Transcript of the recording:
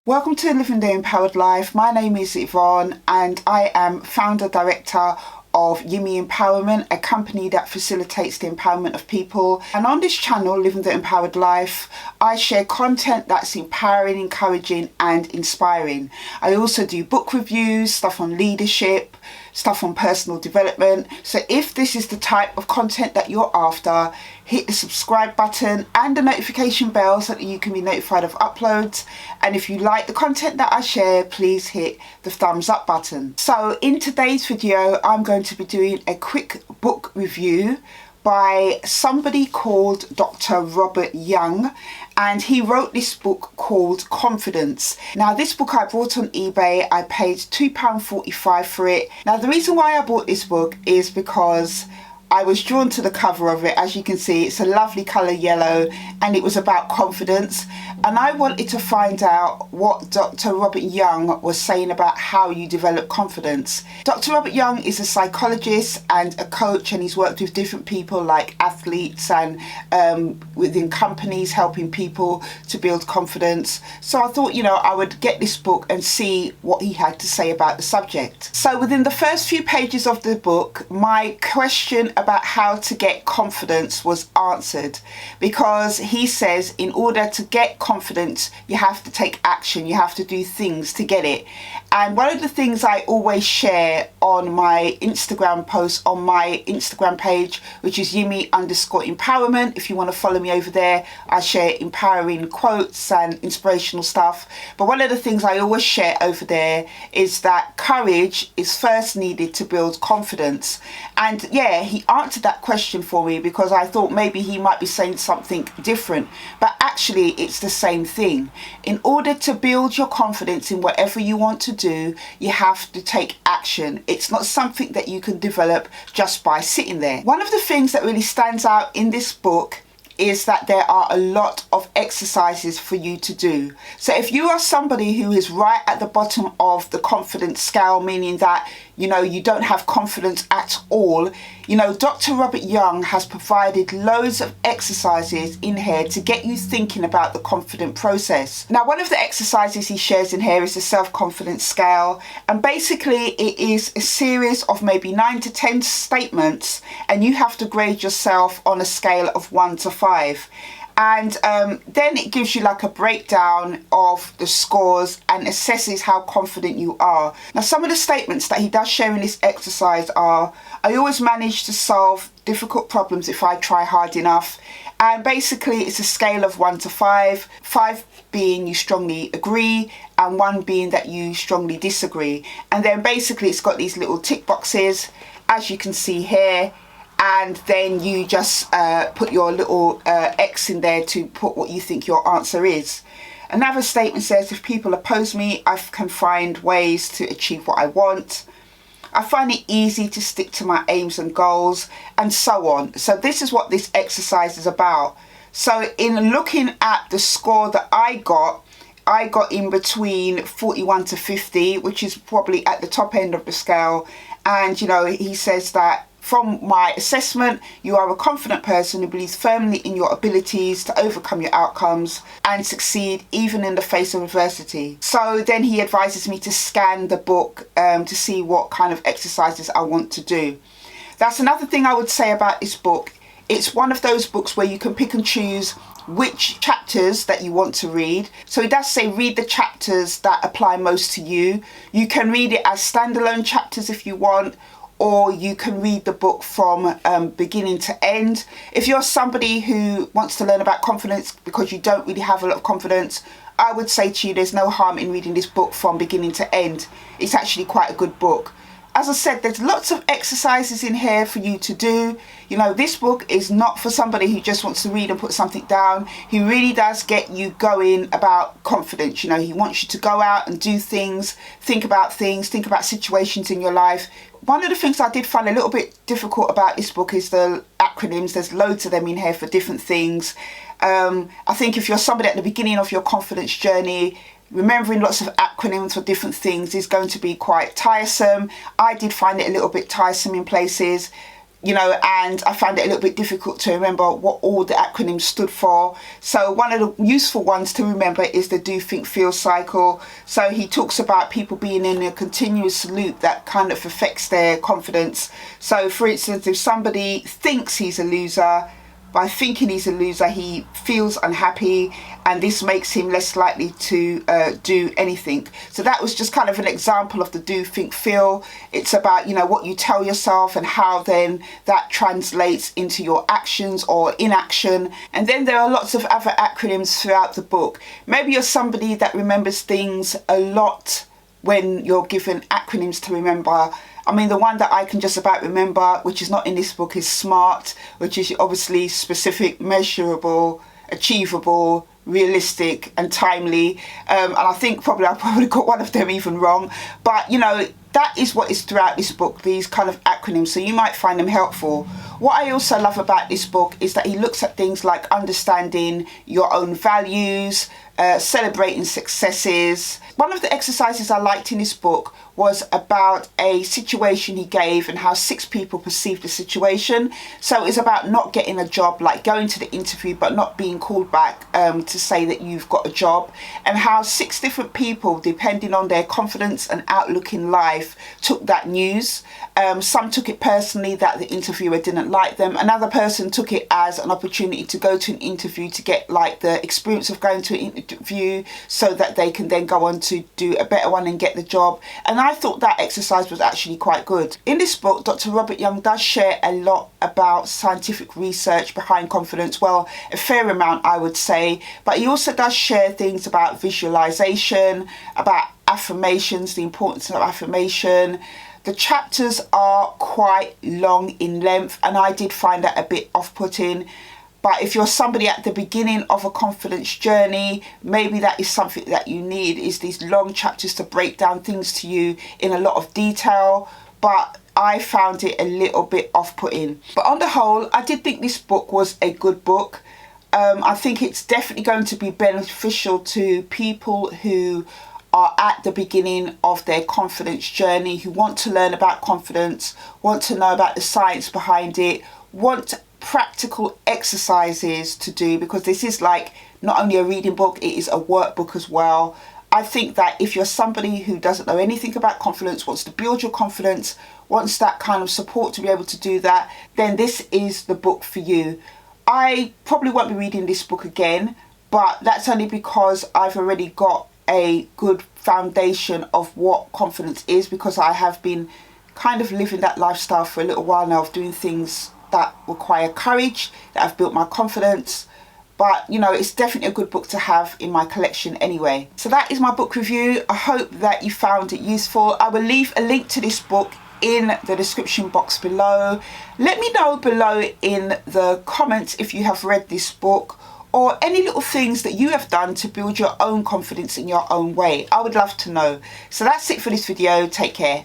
Welcome to Living the Empowered Life. My name is Yvonne and I am founder director of Yeung Empowerment, a company that facilitates the empowerment of people. And on this channel, Living the Empowered Life, I share content that's empowering, encouraging and inspiring. I also do book reviews, stuff on leadership, stuff on personal development. So if this is the type of content that you're after, hit the subscribe button and the notification bell so that you can be notified of uploads. And if you like the content that I share, please hit the thumbs up button. So in today's video, I'm going to be doing a quick book review by somebody called Dr. Rob Yeung, and he wrote this book called Confidence. Now this book I bought on eBay. I paid £2.45 for it. Now the reason why I bought this book is because I was drawn to the cover of it. As you can see, it's a lovely colour yellow and it was about confidence, and I wanted to find out what Dr. Robert Yeung was saying about how you develop confidence. Dr. Robert Yeung is a psychologist and a coach, and he's worked with different people like athletes and within companies, helping people to build confidence. So I thought, I would get this book and see what he had to say about the subject. So within the first few pages of the book, my question about how to get confidence was answered, because he says in order to get confidence you have to take action, you have to do things to get it. And one of the things I always share on my Instagram post, on my Instagram page, which is Yumi_empowerment. If you want to follow me over there, I share empowering quotes and inspirational stuff. But one of the things I always share over there is that courage is first needed to build confidence. And yeah, he answered that question for me because I thought maybe he might be saying something different, but actually it's the same thing. In order to build your confidence in whatever you want to do, you have to take action. It's not something that you can develop just by sitting there. One of the things that really stands out in this book is that there are a lot of exercises for you to do. So if you are somebody who is right at the bottom of the confidence scale, meaning that you don't have confidence at all, Dr. Robert Yeung has provided loads of exercises in here to get you thinking about the confident process. Now, one of the exercises he shares in here is the self-confidence scale, and basically it is a series of maybe 9 to 10 statements, and you have to grade yourself on a scale of 1 to 5. And then it gives you like a breakdown of the scores and assesses how confident you are. Now, some of the statements that he does share in this exercise are: I always manage to solve difficult problems if I try hard enough. And basically it's a scale of 1 to 5, 5 being you strongly agree and 1 being that you strongly disagree. And then basically it's got these little tick boxes, as you can see here, and then you just put your little X in there to put what you think your answer is. Another statement says, if people oppose me, I can find ways to achieve what I want. I find it easy to stick to my aims and goals, and so on. So this is what this exercise is about. So in looking at the score that I got in between 41 to 50, which is probably at the top end of the scale. And he says that from my assessment, you are a confident person who believes firmly in your abilities to overcome your outcomes and succeed even in the face of adversity. So then he advises me to scan the book to see what kind of exercises I want to do. That's another thing I would say about this book. It's one of those books where you can pick and choose which chapters that you want to read. So it does say read the chapters that apply most to you. You can read it as standalone chapters if you want, or you can read the book from beginning to end. If you're somebody who wants to learn about confidence because you don't really have a lot of confidence, I would say to you there's no harm in reading this book from beginning to end. It's actually quite a good book. As I said, there's lots of exercises in here for you to do. This book is not for somebody who just wants to read and put something down. He really does get you going about confidence. He wants you to go out and do things, think about situations in your life. One of the things I did find a little bit difficult about this book is the acronyms. There's loads of them in here for different things. I think if you're somebody at the beginning of your confidence journey, remembering lots of acronyms for different things is going to be quite tiresome. I did find it a little bit tiresome in places. you know, and I found it a little bit difficult to remember what all the acronyms stood for. So one of the useful ones to remember is the do, think, feel cycle. So he talks about people being in a continuous loop that kind of affects their confidence. So for instance, if somebody thinks he's a loser, by thinking he's a loser, he feels unhappy, and this makes him less likely to do anything. So that was just kind of an example of the do, think, feel. It's about, you know, what you tell yourself and how then that translates into your actions or inaction. And then there are lots of other acronyms throughout the book. Maybe you're somebody that remembers things a lot when you're given acronyms to remember. I mean, the one that I can just about remember, which is not in this book, is SMART, which is obviously specific, measurable, achievable, realistic and timely. And I think I probably got one of them even wrong. But, you know, that is what is throughout this book, these kind of acronyms. So you might find them helpful. What I also love about this book is that he looks at things like understanding your own values, celebrating successes. One of the exercises I liked in this book was about a situation he gave and how 6 people perceived the situation. So it's about not getting a job, like going to the interview but not being called back to say that you've got a job, and how 6 different people, depending on their confidence and outlook in life, took that news. Some took it personally that the interviewer didn't like them. Another person took it as an opportunity to go to an interview to get like the experience of going to an interview so that they can then go on to do a better one and get the job. And I thought that exercise was actually quite good. In this book, Dr. Rob Yeung does share a lot about scientific research behind confidence. Well, a fair amount, I would say. But he also does share things about visualization, about affirmations, the importance of affirmation. The chapters are quite long in length, and I did find that a bit off-putting. But if you're somebody at the beginning of a confidence journey, maybe that is something that you need, is these long chapters to break down things to you in a lot of detail. But I found it a little bit off-putting. But on the whole, I did think this book was a good book. I think it's definitely going to be beneficial to people who are at the beginning of their confidence journey, who want to learn about confidence, want to know about the science behind it, want practical exercises to do, because this is like not only a reading book, it is a workbook as well. I think that if you're somebody who doesn't know anything about confidence, wants to build your confidence, wants that kind of support to be able to do that, then this is the book for you. I probably won't be reading this book again, but that's only because I've already got a good foundation of what confidence is, because I have been kind of living that lifestyle for a little while now, of doing things that require courage, that have built my confidence. But, you know, it's definitely a good book to have in my collection anyway. So that is my book review. I hope that you found it useful. I will leave a link to this book in the description box below. Let me know below in the comments if you have read this book, or any little things that you have done to build your own confidence in your own way. I would love to know. So that's it for this video. Take care.